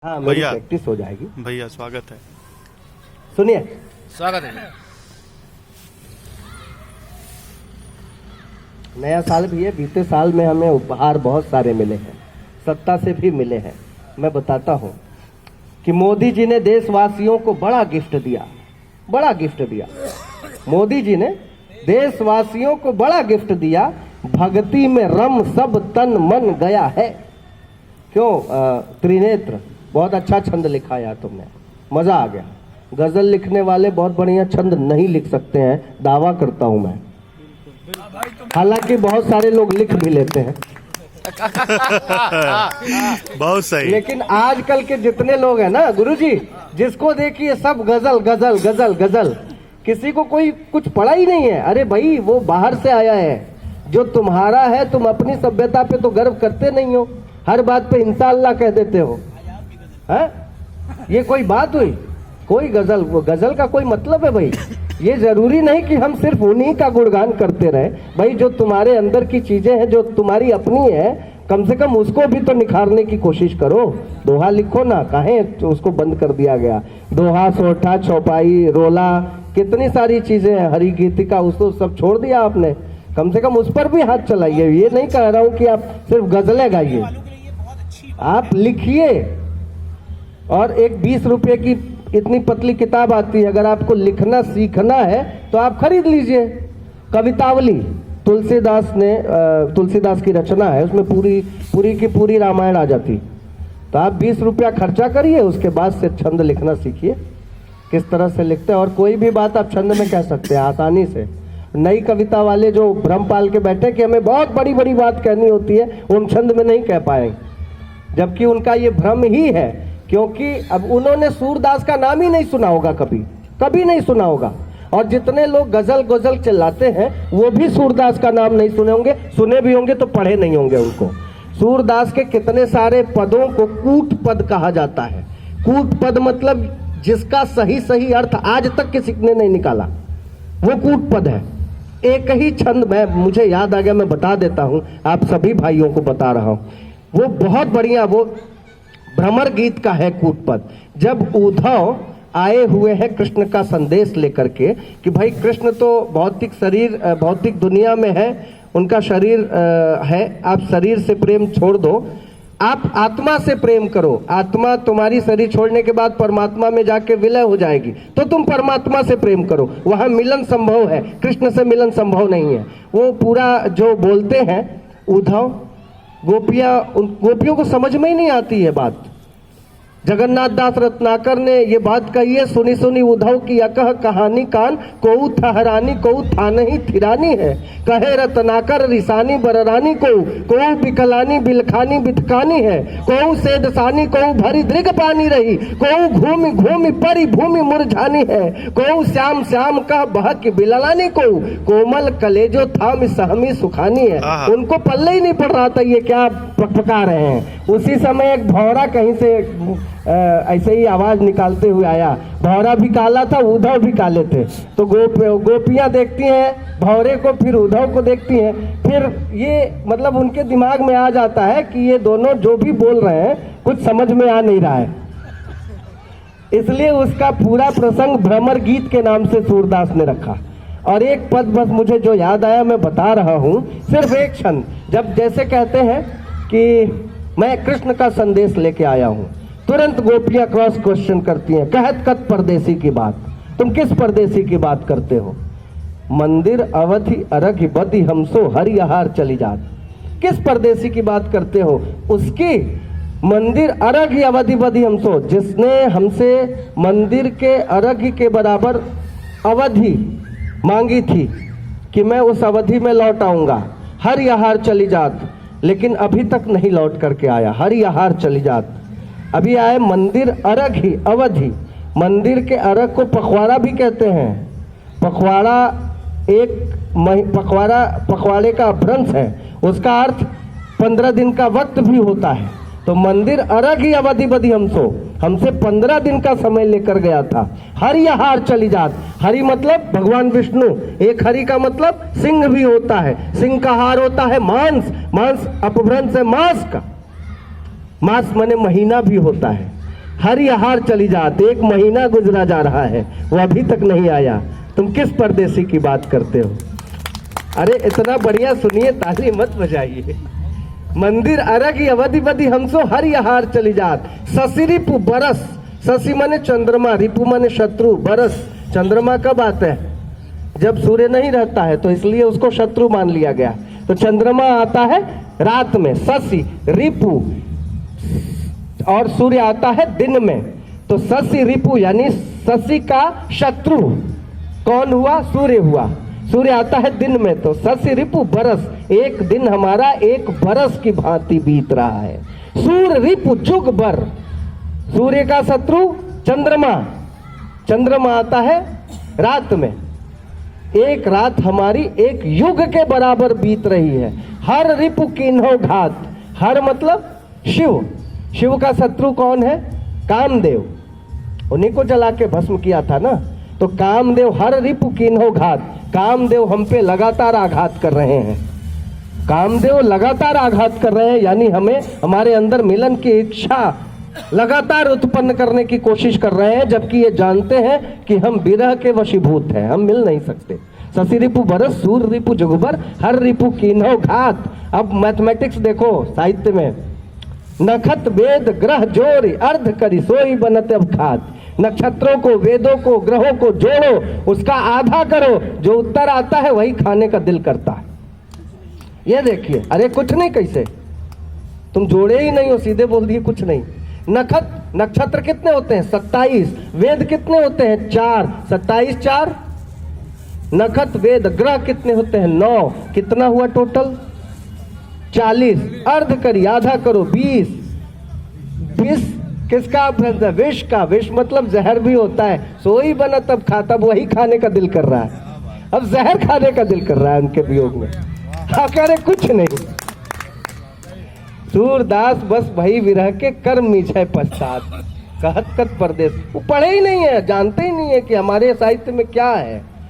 हाँ, मेरी भैया प्रैक्टिस हो जाएगी। भैया स्वागत है। सुनिए, स्वागत है। नया साल भी है। बीते साल में हमें उपहार बहुत सारे मिले हैं, सत्ता से भी मिले हैं। मैं बताता हूँ कि मोदी जी ने देशवासियों को बड़ा गिफ्ट दिया, बड़ा गिफ्ट दिया। मोदी जी ने देशवासियों को बड़ा गिफ्ट दिया। भक्ति में रम सब तन मन गया है। क्यों त्रिनेत्र, बहुत अच्छा छंद लिखा यार तुमने, मजा आ गया। गजल लिखने वाले बहुत बढ़िया छंद नहीं लिख सकते हैं, दावा करता हूं मैं। हालांकि बहुत सारे लोग लिख भी लेते हैं बहुत सही। लेकिन आजकल के जितने लोग हैं ना गुरुजी, जिसको देखिए सब गजल गजल गजल गजल, किसी को कोई कुछ पढ़ा ही नहीं है। अरे भाई, वो बाहर से आया है, जो तुम्हारा है तुम अपनी सभ्यता पे तो गर्व करते नहीं हो, हर बात पे इंशाअल्लाह कह देते हो। है ये कोई बात हुई? कोई गजल, गजल का कोई मतलब है भाई? ये जरूरी नहीं कि हम सिर्फ उन्हीं का गुणगान करते रहे भाई। जो तुम्हारे अंदर की चीजें हैं, जो तुम्हारी अपनी है, कम से कम उसको भी तो निखारने की कोशिश करो। दोहा लिखो ना, काहे उसको बंद कर दिया गया? दोहा, सोठा, चौपाई, रोला, कितनी सारी चीजें हैं, हरि गीतिका, उसको सब छोड़ दिया आपने। कम से कम उस पर भी हाथ चलाइए। ये नहीं कह रहा हूं कि आप सिर्फ गजलें गाइए, आप लिखिए। और एक 20 रुपए की इतनी पतली किताब आती है, अगर आपको लिखना सीखना है तो आप खरीद लीजिए। कवितावली तुलसीदास की रचना है, उसमें पूरी की पूरी रामायण आ जाती। तो आप 20 रुपया खर्चा करिए, उसके बाद से छंद लिखना सीखिए, किस तरह से लिखते हैं। और कोई भी बात आप छंद में कह सकते हैं आसानी से। नई कविता वाले जो भ्रम पाल के बैठे कि हमें बहुत बड़ी बड़ी बात कहनी होती है, वो हम छंद में नहीं कह पाएंगे, जबकि उनका ये भ्रम ही है। क्योंकि अब उन्होंने सूरदास का नाम ही नहीं सुना होगा, कभी नहीं सुना होगा। और जितने लोग गजल गजल चिल्लाते हैं, वो भी सूरदास का नाम नहीं सुने होंगे, सुने भी होंगे तो पढ़े नहीं होंगे उनको। सूरदास के कितने सारे पदों को कूट पद कहा जाता है। कूट पद मतलब जिसका सही अर्थ आज तक किसी ने नहीं निकाला, वो कूट पद है। एक ही छंद में मुझे याद आ गया, मैं बता देता हूं, आप सभी भाइयों को बता रहा हूं। वो बहुत बढ़िया, वो भ्रमर गीत का है कूट पद। जब उद्धव आए हुए हैं कृष्ण का संदेश लेकर के कि भाई कृष्ण तो भौतिक दुनिया में है, उनका शरीर है, आप शरीर से प्रेम छोड़ दो, आप आत्मा से प्रेम करो। आत्मा तुम्हारी शरीर छोड़ने के बाद परमात्मा में जाके विलय हो जाएगी, तो तुम परमात्मा से प्रेम करो, वहां मिलन संभव है, कृष्ण से मिलन संभव नहीं है। वो पूरा जो बोलते हैं उद्धव, गोपियों को समझ में ही नहीं आती है बात। जगन्नाथ दास रत्नाकर ने ये बात कही है, सुनी सुनी उद्धव की अकह कहानी कान, कोऊ ठहरानी कोऊ था नहीं थिरानी है। कहे रत्नाकर रिसानी बररानी कोऊ बिकलानी बिलखानी बिथकानी है। कोऊ सेदसानी कोऊ भरी दृग पानी रही, कोऊ घूमि घूमि परी भूमि मुरझानी है। कोऊ श्याम श्याम कह बहक बिललानी कोऊ कोमल कलेजो थाम सहमी सुखानी है। उनको पल्ले ही नहीं पड़ रहा था ये क्या पकपका रहे हैं। उसी समय एक भौरा कहीं से ऐसे ही आवाज निकालते हुए आया। भौरा भी काला था, उद्धव भी काले थे। तो गोपियां देखती हैं भौरे को, फिर उद्धव को देखती हैं, फिर ये मतलब उनके दिमाग में आ जाता है कि ये दोनों जो भी बोल रहे हैं कुछ समझ में आ नहीं रहा है। इसलिए उसका पूरा प्रसंग भ्रमर गीत के नाम से सूरदास ने रखा। और एक पद बस मुझे जो याद आया मैं बता रहा हूं, सिर्फ एक क्षण। जब जैसे कहते हैं कि मैं कृष्ण का संदेश लेके आया हूं, तुरंत गोपियां क्रॉस क्वेश्चन करती हैं, कहत कत परदेसी की बात, तुम किस परदेसी की बात करते हो? मंदिर अवधि अरघ बदि हमसो हरिहार चली जात। किस परदेसी की बात करते हो? उसकी मंदिर अरघ अवधि बदि हमसो, जिसने हमसे मंदिर के अरघ के बराबर अवधि मांगी थी कि मैं उस अवधि में लौट आऊंगा। हरिहार चली जात, लेकिन अभी तक नहीं लौट करके आया। हरिहार चली जात, अभी आए मंदिर अरघ ही अवधि। मंदिर के अरघ को पखवाड़ा भी कहते हैं। पखवाड़े का अपभ्रंश है, उसका अर्थ 15 दिन का वक्त भी होता है। तो मंदिर अरघ ही अवधि बदि हमसे 15 दिन का समय लेकर गया था। हरिहार चली जात, हरि मतलब भगवान विष्णु, एक हरि का मतलब सिंह भी होता है, सिंह का हार होता है मांस, मांस अपभ्रंश है मांस का, मास माने महीना भी होता है। हरियाहार चली जात, 1 महीना गुजरा जा रहा है, वो अभी तक नहीं आया, तुम किस परदेसी की बात करते हो। अरे इतना बढ़िया सुनिए, ताली मत बजाइए। मंदिर अरगी अवधि बधि हमसो हरियाहार चली जात, शशि रिपु बरस, शशि माने चंद्रमा, रिपु माने शत्रु, बरस चंद्रमा कब आता है, जब सूर्य नहीं रहता है, तो इसलिए उसको शत्रु मान लिया गया। तो चंद्रमा आता है रात में, शशि रिपु, और सूर्य आता है दिन में। तो शशि रिपु यानी शशि का शत्रु कौन हुआ, सूर्य हुआ। सूर्य आता है दिन में, तो शशि रिपु बरस, एक दिन हमारा 1 बरस की भांति बीत रहा है। सूर्य रिपु जुग बर, सूर्य का शत्रु चंद्रमा, चंद्रमा आता है रात में, एक रात हमारी 1 युग के बराबर बीत रही है। हर रिपु किन्हो घात, हर मतलब शिव, शिव का शत्रु कौन है, कामदेव, उन्हीं को जला के भस्म किया था ना। तो कामदेव हर रिपु किन्हो घात, कामदेव हम पे लगातार आघात कर रहे हैं, कामदेव लगातार आघात कर रहे हैं, यानी हमें हमारे अंदर मिलन की इच्छा लगातार उत्पन्न करने की कोशिश कर रहे हैं, जबकि ये जानते हैं कि हम विरह के वशीभूत हैं, हम मिल नहीं सकते। शशि रिपु बरस, सूर्य रिपु जुगबर, हर रिपु किन्हो घात। अब मैथमेटिक्स देखो साहित्य में, नखत वेद ग्रह जोड़ अर्ध करी सोई बनत अब खात, नक्षत्रों को, वेदों को, ग्रहों को जोड़ो, उसका आधा करो, जो उत्तर आता है वही खाने का दिल करता है। ये देखिए, अरे कुछ नहीं, कैसे तुम जोड़े ही नहीं हो, सीधे बोल दिए कुछ नहीं। नखत, नक्षत्र कितने होते हैं, 27, वेद कितने होते हैं, 4, 27 4, नखत वेद ग्रह कितने होते हैं, 9, कितना हुआ टोटल, 40, अर्ध करी आधा करो, 20, 20 किसका, विष का, विष मतलब जहर भी होता है, सोई बना तब खाता, वही खाने का दिल कर रहा है, अब जहर खाने का दिल कर रहा है उनके वियोग में। हाँ कह रहे कुछ नहीं, सूरदास बस भई विरह के कर्म मिझे पश्चात, कहत कत परदेश। वो पढ़े ही नहीं है, जानते ही नहीं है कि हमारे साहित्य में क्या है।